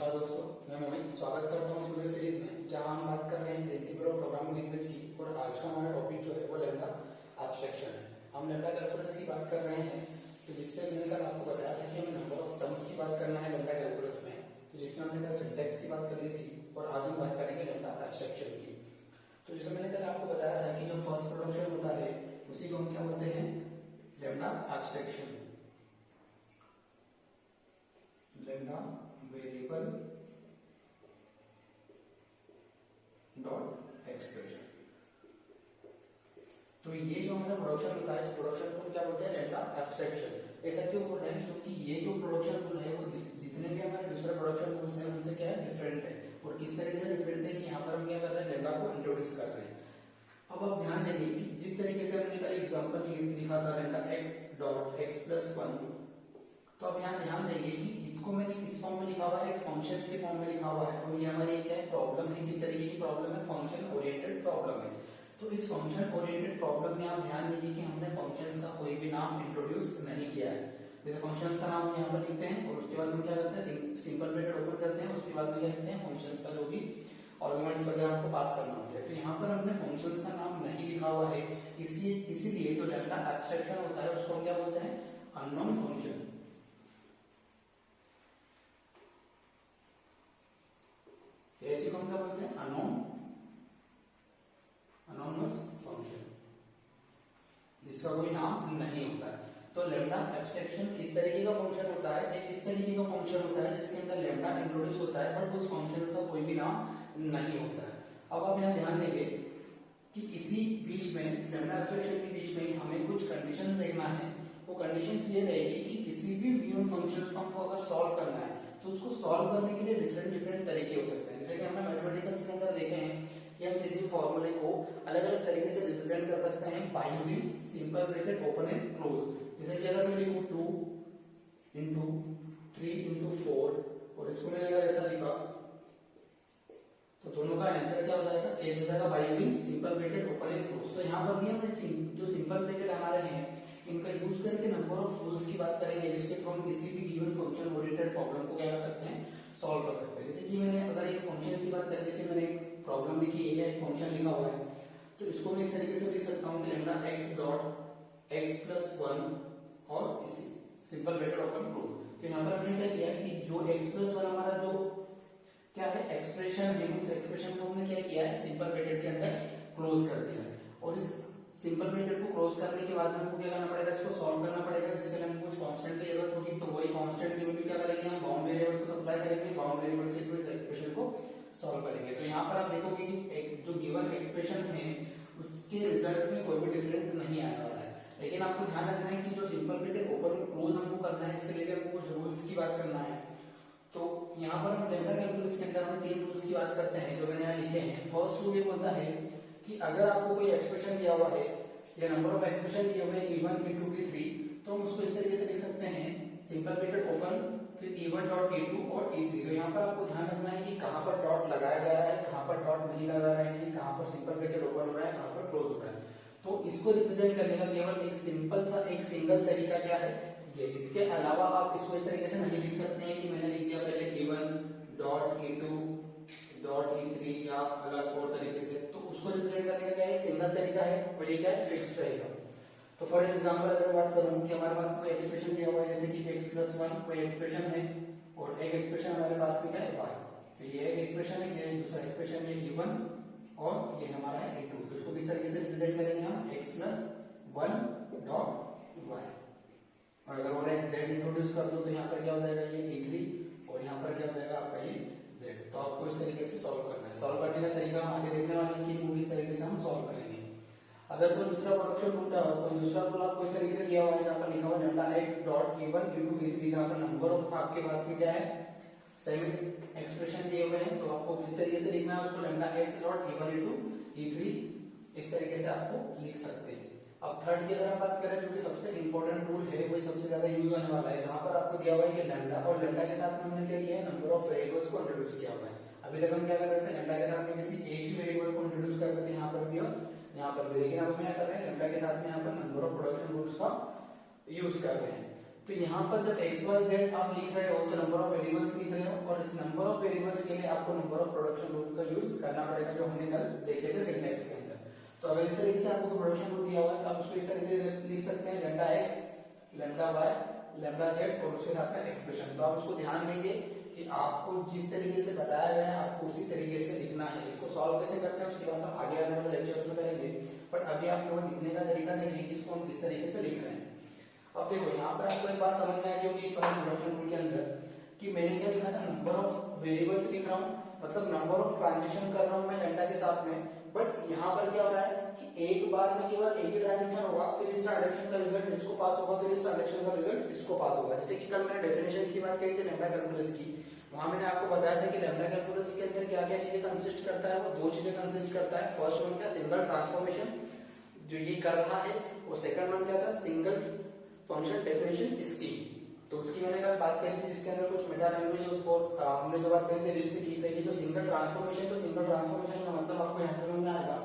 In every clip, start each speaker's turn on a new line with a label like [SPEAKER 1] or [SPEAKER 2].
[SPEAKER 1] नमस्कार दोस्तों, मैं मोहित स्वागत करता हूँ स्टूडियो सीरीज में, जहाँ हम बात कर रहे हैं प्रिंसिपल ऑफ प्रोग्रामिंग लैंग्वेज की। और आज का हमारा टॉपिक जो है वो लैम्डा एब्स्ट्रैक्शन है। हम लैम्डा कैलकुलस की बात कर रहे हैं। तो जिससे मैंने कल आपको बताया था कि हमें नंबर ऑफ टर्म्स की बात करना है लैम्डा कैलकुलस में, तो जिसमें हमने कल सिंटैक्स की बात कर ली थी। और आज हम बात करेंगे लैम्डा एब्स्ट्रैक्शन की। तो जैसे मैंने कल आपको बताया था कि जो फर्स्ट प्रोडक्शन होता है उसी को हम क्या बोलते हैं, lambda abstraction. Lambda variable dot expression. तो ये जो हमारा प्रोडक्शन होता है, इस प्रोडक्शन को क्या बोलते हैं, लैम्डा एब्स्ट्रैक्शन। ऐसा क्यों बोल रहे हैं, क्योंकि ये जो प्रोडक्शन रूल है वो जितने भी हमारे दूसरे प्रोडक्शन रूल्स हैं उनसे क्या है, डिफरेंट है। और किस तरीके से डिफरेंट है कि यहाँ पर हम क्या कर रहे हैं, लैम्डा को इंट्रोड्यूस कर रहे हैं। अब आप ध्यान देंगे कि जिस तरीके से हमने कल एग्जांपल लिखा था lambda x dot x plus 1, तो अब यहाँ ध्यान देंगे कि इसको मैंने किस फॉर्म में लिखा हुआ है, एक फंक्शन के फॉर्म में लिखा हुआ है। और ये हमारी क्या है, प्रॉब्लम है। किस तरीके की प्रॉब्लम है, फंक्शन ओरिएंटेड प्रॉब्लम है। तो इस फंक्शन ओरिएंटेड प्रॉब्लम में आप ध्यान दीजिए कि हमने फंक्शंस का कोई भी नाम इंट्रोड्यूस नहीं किया है। जैसे फंक्शंस का नाम यहाँ पर लिखते हैं और उसके बाद हम क्या करते हैं, सिंपल ब्रैकेट ओपन करते हैं, उसके बाद में क्या लिखते हैं, फंक्शंस का जो भी आर्गुमेंट्स वगैरह हमको पास करना होता है। तो यहाँ पर हमने फंक्शंस का नाम नहीं लिखा हुआ है, इसीलिए जो लैम्डा एब्स्ट्रैक्शन होता है उसको हम क्या बोलते हैं, अननोन फंक्शन। ऐसे को हम क्या बोलते हैं, अनोनमस फंक्शन, जिसका कोई नाम नहीं होता है। तो लैम्डा एब्स्ट्रैक्शन इस तरीके का फंक्शन होता है, एक इस तरीके का फंक्शन होता है जिसके अंदर लैम्डा इंट्रोड्यूस होता है बट उस फंक्शन का कोई भी नाम नहीं होता है। अब आप यहाँ ध्यान देंगे कि इसी बीच में, लैम्डा एब्स्ट्रैक्शन के बीच में हमें कुछ कंडीशन देखना है। वो कंडीशंस ये रहेगी कि किसी भी गिवन फंक्शन को हमको अगर सॉल्व करना है तो उसको सॉल्व करने के लिए डिफरेंट तरीके हो सकते हैं। जैसे कि हमने मैथमेटिक्स के अंदर देखे हैं कि हम किसी फॉर्मूले को अलग अलग तरीके से रिप्रेजेंट कर सकते हैं by using simple bracket open and close. जैसे कि अगर मैं लिखूं 2 इंटू 3 इंटू 4 और इसको मैंने अगर ऐसा लिखा तो दोनों का आंसर क्या हो जाएगा, चेंज हो जाएगा by using simple bracket open and close. तो यहाँ पर भी हम जो सिंपल ब्रैकेट हमारे हैं इनका यूज करके नंबर ऑफ रूल्स की बात करेंगे, जिसके थ्रू हम किसी भी गिवन फंक्शन ओरिएंटेड प्रॉब्लम को क्या कर सकते हैं, सॉल्व कर सकते हैं। जैसे कि मैंने अगर एक फंक्शन की बात करें, जैसे मैंने एक प्रॉब्लम लिखी है या एक फंक्शन लिखा हुआ है, तो इसको मैं इस तरीके से लिख सकता हूँ कि lambda x dot x plus 1 और इसी सिंपल ब्रैकेट ओपन क्लोज। तो यहाँ पर हमने क्या किया कि जो एक्स प्लस 1 हमारा जो क्या है एक्सप्रेशन है, उस एक्सप्रेशन को हमने क्या किया है, सिंपल ब्रैकेट के अंदर क्लोज कर दिया है। और इस सिंपल ब्रैकेट को क्लोज करने के बाद में हमको क्या करना पड़ेगा, इसको सॉल्व करना पड़ेगा। इसके लिए हमको कुछ कांस्टेंट की जरूरत होगी, तो वही कांस्टेंट की वैल्यू क्या करेंगे, हम बाउंड वेरिएबल को सप्लाई करेंगे, बाउंड वेरिएबल के थ्रू इस एक्सप्रेशन को सॉल्व करेंगे। तो यहाँ पर आप देखोगे कि एक जो गिवन एक्सप्रेशन है उसके रिजल्ट में कोई भी डिफरेंट नहीं आने वाला है। लेकिन आपको ध्यान रखना है कि जो सिंपल ब्रैकेट ओपन क्लोज हमको करना है, इसके लिए हमको कुछ रूल्स की बात करना है। तो यहाँ पर हम लैम्डा कैलकुलस के अंदर हम 3 रूल्स की बात करते हैं जो मैंने यहाँ लिखे हैं। फर्स्ट रूल ये बोलता है कि अगर आपको कोई एक्सप्रेशन दिया हुआ है या नंबर ऑफ एक्सप्रेशन दिए हुए हैं e1 e2 e3, तो हम उसको इस तरीके से लिख सकते हैं, सिंपल ब्रैकेट ओपन फिर e1 डॉट e2 और e3। तो यहाँ पर आपको ध्यान रखना है कि कहाँ पर डॉट लगाया जा रहा है, कहाँ पर डॉट नहीं लगा रहा है, कहाँ पर सिंपल ब्रैकेट ओपन हो रहा है, कहाँ पर क्लोज हो रहा है। तो इसको रिप्रेजेंट करने का केवल एक सिंगल तरीका क्या है, ये। इसके अलावा आप इसको इस तरीके से नहीं लिख सकते हैं कि मैंने लिख दिया पहले e1 dot e2 dot e3 या अलग और तरीके से। तो उसको रिप्रेजेंट करने का क्या है, एक सिंगल तरीका है और ये क्या है, फिक्स रहेगा। तो फॉर एग्जांपल अगर मैं बात करूं कि हमारे पास कोई एक्सप्रेशन दिया हुआ है, जैसे कि x प्लस 1 कोई एक्सप्रेशन है और एक एक्सप्रेशन हमारे पास में क्या है, y। तो ये एक एक्सप्रेशन है, ये दूसरा एक्सप्रेशन है e1 और ये हमारा है e2। तो इसको किस तरीके से रिप्रेजेंट करेंगे हम, x प्लस 1 डॉट y। और अगर और एक z इंट्रोड्यूस कर दो तो यहाँ पर क्या हो जाएगा, ये e3 और यहाँ पर क्या हो जाएगा आपका ये z। तो आपको इस तरीके से सॉल्व करना है। सॉल्व करने का तरीका हम आगे देखने वाले हैं कि वो किस तरीके से हम सॉल्व करेंगे। अगर कोई दूसरा प्रोडक्शन रूल का कोई दूसरा रूल आपको इस तरीके से दिया हुआ है, जहाँ पर लिखा हुआ है lambda x dot e1 e2 e3, जहाँ पर नंबर ऑफ आपके पास में क्या है, सेम एक्सप्रेशन दिए हुए हैं, तो आपको किस तरीके से लिखना है उसको, lambda x dot e1 e2 e3 इस तरीके से आपको लिख सकते हैं। अब थर्ड की अगर हम बात करें, जो कि सबसे इंपॉर्टेंट रूल है, वही सबसे ज्यादा यूज होने वाला है, जहां पर आपको दिया हुआ है कि लैम्डा, और लैम्डा के साथ में हमने क्या किया है, नंबर ऑफ वेरिएबल्स को इंट्रोड्यूस किया हुआ है। अभी तक हम क्या कर रहे थे, लैम्डा के साथ में किसी एक ही वेरिएबल को इंट्रोड्यूस कर रहे थे, यहाँ पर भी और यहाँ पर भी। लेकिन अब हम क्या कर रहे हैं, लैम्डा के साथ में यहाँ पर नंबर ऑफ प्रोडक्शन रूल्स का यूज कर रहे हैं। तो यहाँ पर जब x y z आप लिख रहे हो तो नंबर ऑफ वेरिएबल्स लिख रहे हो, और इस नंबर ऑफ वेरिएबल्स के लिए आपको नंबर ऑफ प्रोडक्शन रूल का यूज करना पड़ेगा, जो हमने कल देखे थे सिंटैक्स के अंदर। तो अगर इस तरीके से आपको प्रोडक्शन रूल दिया हुआ है तो आप उसको इस तरीके से लिख सकते हैं, lambda x, lambda y, lambda z और उसके साथ में एक्सप्रेशन। तो आप उसको ध्यान देंगे कि आपको जिस तरीके से बताया गया है आपको उसी तरीके से लिखना है। इसको सॉल्व कैसे करते हैं उसकी बात हम आगे आने वाले लेक्चर्स में करेंगे, बट अभी आप केवल लिखने का तरीका देखें कि इसको हम किस तरीके से लिख रहे हैं। अब देखो यहाँ पर आपको एक बात समझ में आ रही होगी इस वाले प्रोडक्शन रूल के अंदर कि मैंने क्या लिखा था, नंबर ऑफ वेरिएबल्स लिख रहा हूँ, मतलब नंबर ऑफ ट्रांजिशन कर रहा हूँ मैं लैम्डा के साथ में। बट यहाँ पर क्या हो रहा है कि एक बार में केवल एक ही ट्रांजेक्शन होगा, फिर इस ट्रांजेक्शन का रिजल्ट इसको पास होगा, फिर इस ट्रांजेक्शन का रिजल्ट इसको पास होगा। जैसे कि कल मैंने डेफिनेशन की बात करी थी लैम्डा कैलकुलस की, वहां मैंने आपको बताया था कि लैम्डा कैलकुलस के अंदर क्या क्या चीजें कंसिस्ट करता है, वो दो चीजें कंसिस्ट करता है। फर्स्ट वन क्या, सिंगल ट्रांसफॉर्मेशन जो ये कर रहा है, और सेकंड वन क्या था, सिंगल फंक्शन डेफिनेशन स्कीम। तो उसकी मैंने कल बात करी थी जिसके अंदर कुछ मेटा लैंग्वेज उसको हमने जो बात करी थी लिस्ट की थी, जो सिंगल ट्रांसफॉर्मेशन, तो सिंगल ट्रांसफॉर्मेशन का मतलब आपको यहाँ समझ में आएगा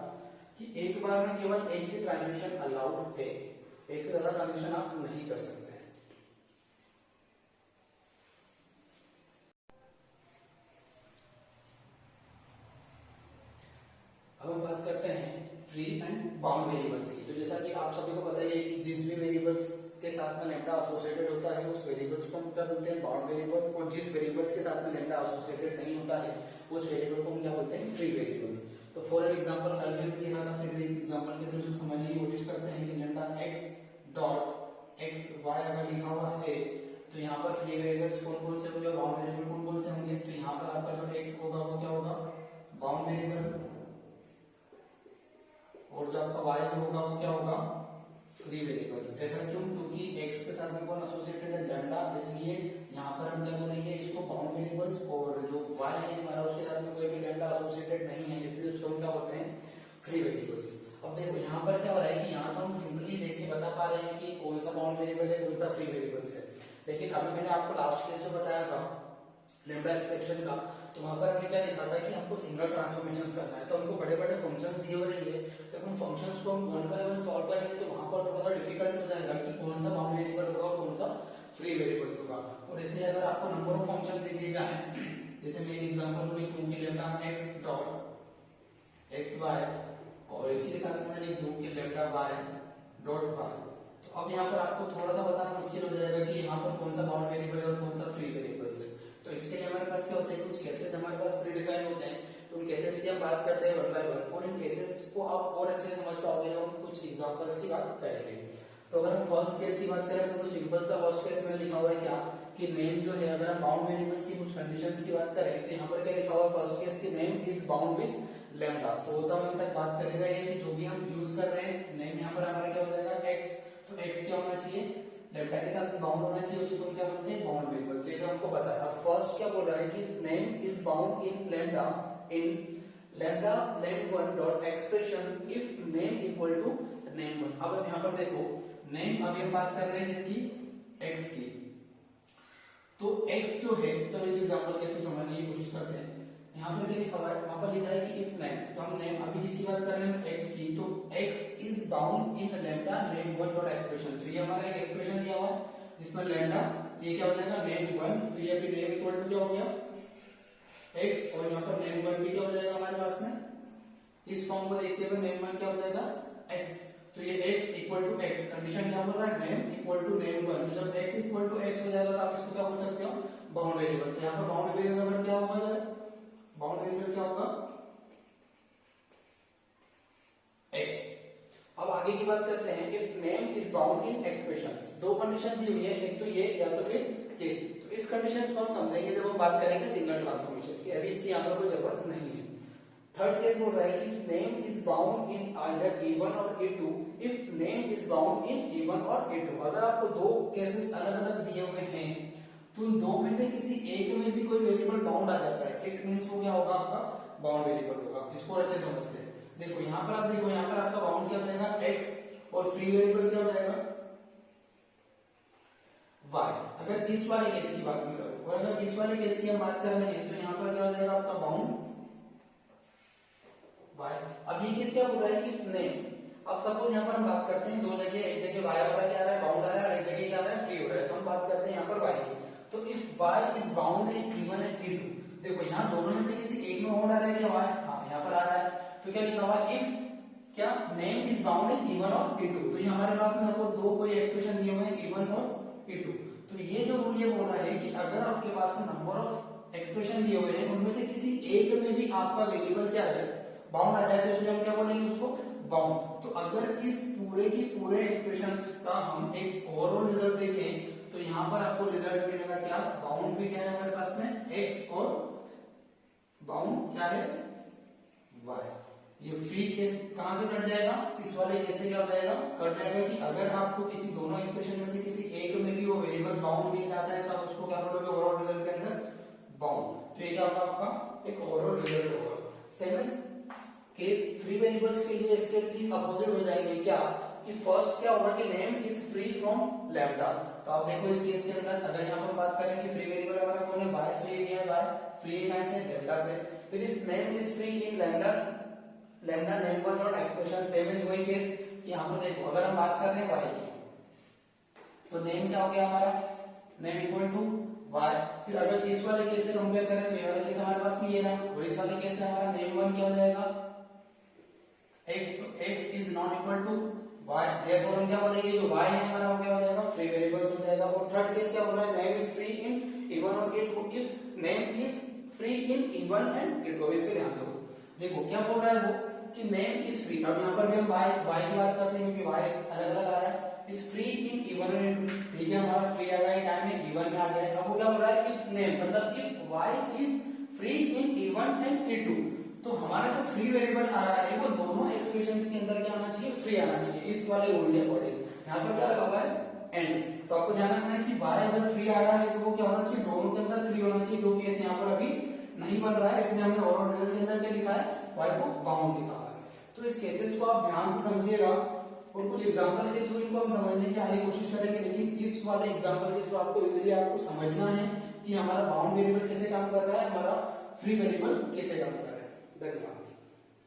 [SPEAKER 1] कि एक बार में केवल एक ही ट्रांजिशन अलाउड है, एक से ज्यादा ट्रांजिशन आप नहीं कर सकते हैं। अब हम बात करते हैं फ्री एंड बाउंड वेरिएबल्स की। तो जैसा कि आप सभी को पता है कि जिस भी वेरिएबल्स के साथ में लैम्डा एसोसिएटेड होता है उस वेरिएबल्स को हम क्या बोलते हैं, बाउंड वेरिएबल्स, और जिस वेरिएबल्स के साथ में लैम्डा एसोसिएटेड नहीं होता है उस वेरिएबल को हम क्या बोलते हैं, फ्री वेरिएबल्स। तो फॉर एग्जांपल कल मैंने देखा था, फिर भी एग्जांपल के थ्रू समझने की कोशिश करते हैं कि lambda x dot x y अगर लिखा हुआ है तो यहाँ पर फ्री वेरिएबल्स कौन कौन से होंगे, बाउंड वेरिएबल कौन कौन से होंगे। तो यहाँ पर आपका जो x होगा वो क्या होगा, बाउंड वेरिएबल, और जो आपका y होगा वो क्या होगा, फ्री वेरिएबल्स। ऐसा क्यों, क्योंकि x के साथ में कौन एसोसिएटेड है, लैम्डा, इसलिए यहाँ पर हम क्या बोलेंगे, इसको बाउंड वेरिएबल्स, और जो y है हमारा उसके साथ में कोई भी लैम्डा एसोसिएटेड नहीं है, इसलिए उसको हम क्या बोलते हैं, फ्री वेरिएबल्स। अब देखो यहाँ पर क्या हो रहा है कि यहाँ तो हम सिंपली देख के बता पा रहे हैं कि कौन सा बाउंड वेरिएबल है, कौन सा फ्री वेरिएबल्स है। लेकिन अभी मैंने आपको लास्ट क्लास में बताया था लैम्डा एक्सपेक्शन का, तो वहां पर हमने क्या देखा था कि हमको सिंगल ट्रांसफॉर्मेशंस करना है। तो हमको बड़े बड़े फंक्शंस दिए हुए रहेंगे, जब उन फंक्शंस को हम वन बाय वन सॉल्व करेंगे तो वहां पर थोड़ा सा डिफिकल्ट हो जाएगा कि कौन सा बाउंड वेरिएबल होगा और कौन सा फ्री वेरिएबल्स होगा। और ऐसे अगर आपको नंबर ऑफ फंक्शन दे दिए जाए, जैसे मैं एक एग्जांपल लिखूं कि lambda x dot x y, और इसी के साथ मैं लिख दूं कि लैम्डा y डॉट y, तो अब यहाँ पर आपको थोड़ा सा बताना मुश्किल हो जाएगा कि यहाँ पर कौन सा बाउंड वेरिएबल है और कौन सा फ्री वेरिएबल्स है। तो इसके लिए हमारे पास क्या होता है, कुछ केसेस हमारे पास प्री डिफाइन होते हैं, तो उन केसेस की हम बात करते हैं वन बाय वन, और इन केसेस को आप और अच्छे से समझ पाओगे जब हम कुछ एग्जांपल्स की बात करेंगे। तो अगर हम फर्स्ट केस की बात करें तो सिंपल सा फर्स्ट केस में लिखा हुआ है क्या कि नेम जो है, अगर हम बाउंड वेरिएबल्स की कुछ कंडीशंस की बात करें तो यहाँ पर क्या लिखा हुआ है, फर्स्ट केस की name is bound with lambda. तो वो तो हम तक बात कर ही रहे हैं कि जो भी हम यूज कर रहे हैं नेम, यहाँ पर हमारा क्या हो जाएगा x, तो x क्या होना चाहिए, लैम्डा के साथ बाउंड होना चाहिए, उसको क्या बोलते हैं, बाउंड वेरिएबल। तो ये तो हमको पता है। अब फर्स्ट क्या बोल रहा है कि name is bound in lambda, in lambda name1 dot expression if name equal to name1। अब हम यहाँ पर देखो नेम, अभी हम बात कर रहे हैं किसकी, x की, तो x जो है, चलो इस एग्जांपल के थ्रू समझने की कोशिश करते हैं। यहाँ पर क्या लिखा हुआ है, वहां पर लिखा है कि इफ नेम, तो हम नेम अभी किसकी बात कर रहे हैं, x की, तो x is bound in lambda name1 dot expression. तो ये हमारा एक एक्सप्रेशन दिया हुआ है जिसमें लैम्डा, ये क्या हो जाएगा name1, तो ये अभी नेम इक्वल टू क्या हो गया x, और यहाँ पर name1 भी क्या हो जाएगा हमारे पास में, इस फॉर्म को देखते हुए name1 क्या हो जाएगा x, तो ये x equal to x, condition क्या बोल रहा है, नेम इक्वल टू name1। तो जब x इक्वल टू x हो जाएगा तो आप इसको क्या बोल सकते हो, बाउंड वेरिएबल। तो यहाँ पर बाउंड वेरिएबल क्या होगा, बाउंड वेरिएबल क्या होगा, x। अब आगे की बात करते हैं, if name is bound in expressions. दो कंडीशन दी हुई है, एक तो ये या तो फिर ये। तो इस कंडीशन को हम समझेंगे जब हम बात करेंगे सिंगल ट्रांसफॉर्मेशन की, अभी इसकी यहाँ पर कोई जरूरत नहीं है। थर्ड केस बोल रहा है कि if name is bound in either a1 और a2, if name is bound in a1 और a2। अगर आपको दो केसेस अलग अलग दिए हुए हैं तो उन दो में से किसी एक में भी कोई वेरिएबल बाउंड आ जाता है, इट मींस वो क्या होगा, आपका बाउंड वेरिएबल होगा। इसको अच्छे समझते हैं। देखो यहाँ पर आप देखो, यहाँ पर आपका बाउंड क्या हो जाएगा x, और फ्री वेरिएबल क्या हो जाएगा y। अगर इस वाले केस की बात में करो, और अगर इस वाले केस की हम बात कर रहे हैं तो यहाँ पर क्या हो जाएगा आपका बाउंड y। अब ये केस क्या बोल रहा है कि नेम, अब सपोज यहाँ पर हम बात करते हैं दो जगह, एक जगह y हमारा क्या आ रहा है, बाउंड आ रहा है, और एक जगह क्या आ रहा है, फ्री हो रहा है। तो हम बात करते हैं यहाँ पर y की। तो if y is bound in e1 and e2, देखो यहाँ दोनों में से किसी एक में बाउंड आ रहा है क्या y, हाँ यहाँ पर आ रहा है, तो क्या लिखा हुआ इफ क्या name is bound in E1 और E2। तो ये हमारे पास में हमको दो कोई एक्सप्रेशन दिए हुए हैं E1 और E2। तो ये जो रूल ये बोल रहा है कि अगर आपके पास में नंबर ऑफ एक्सप्रेशन दिए हुए हैं उनमें से किसी एक में भी आपका वेरिएबल क्या आ जाए, बाउंड आ जाए, तो इसलिए हम क्या बोलेंगे उसको बाउंड। तो अगर इस पूरे की पूरे एक्सप्रेशन का हम एक ओवरऑल रिजल्ट देखें तो यहाँ पर आपको रिजल्ट मिलेगा क्या, बाउंड भी क्या है हमारे पास में x और बाउंड क्या है y। ये फ्री केस कहां से कट जाएगा, इस वाले केस से क्या हो जाएगा, कट जाएगा कि अगर आपको किसी दोनों इक्वेशन में से किसी एक में भी वो वेरिएबल बाउंड मिल जाता है तो आप उसको क्या बोलोगे ओवरऑल रिजल्ट के अंदर बाउंड। तो ये क्या होगा आपका एक ओवरऑल रिजल्ट होगा। Same as case free variables के लिए इसके ठीक अपोजिट हो जाएंगे क्या, कि फर्स्ट क्या होगा कि name is free from lambda. तो आप देखो इस केस के अंदर अगर यहाँ पर बात करें कि फ्री वेरिएबल हमारा कौन है y, तो ये क्या है y, फ्री है से लैम्डा से। फिर if name is free in lambda, lambda name one not expression, same is वही केस कि यहाँ पर देखो अगर हम बात कर रहे हैं y की तो नेम क्या हो गया हमारा, नेम इक्वल टू y। फिर अगर इस वाले केस से कंपेयर करें तो ये वाला केस हमारे पास में ये रहा, और इस वाले केस से हमारा नेम वन क्या हो जाएगा x is not equal to y, therefore हम क्या बोलेंगे जो y है हमारा वो क्या हो जाएगा फ्री वेरिएबल्स हो जाएगा। और थर्ड केस क्या बोल रहा है, name is free in E1 और E2 if name is free in E1 and E2। इसके ध्यान दो, देखो क्या बोल रहा है वो कि नेम इज फ्री, अब यहाँ पर भी हम y की बात करते हैं क्योंकि y अलग अलग आ रहा है, इज फ्री इन E1 और E2, ठीक है हमारा फ्री आ गया टाइम में E1 में आ गया। अब वो क्या बोल रहा है इफ नेम मतलब if y is free in E1 and E2, तो हमारा जो फ्री वेरिएबल आ रहा है वो दोनों इक्वेशंस के अंदर क्या आना चाहिए, फ्री आना चाहिए इस वाले रूल के अकॉर्डिंग। यहाँ पर क्या लगा हुआ है एंड, तो आपको ध्यान रखना है कि y अगर फ्री आ रहा है तो वो क्या होना चाहिए, दोनों के अंदर फ्री होना चाहिए, जो केस यहाँ पर अभी नहीं बन रहा है इसलिए हमने ओवरऑल रिजल्ट के अंदर क्या लिखा है y को बाउंड लिखा है। तो इस केसेस को आप ध्यान से समझिएगा और कुछ एग्जांपल के थ्रू इनको हम समझने की आगे कोशिश करेंगे, लेकिन इस वाले एग्जांपल के थ्रू आपको इजीली आपको समझना है कि हमारा बाउंड वेरिएबल कैसे काम कर रहा है, हमारा फ्री वेरिएबल कैसे काम कर रहा है। धन्यवाद।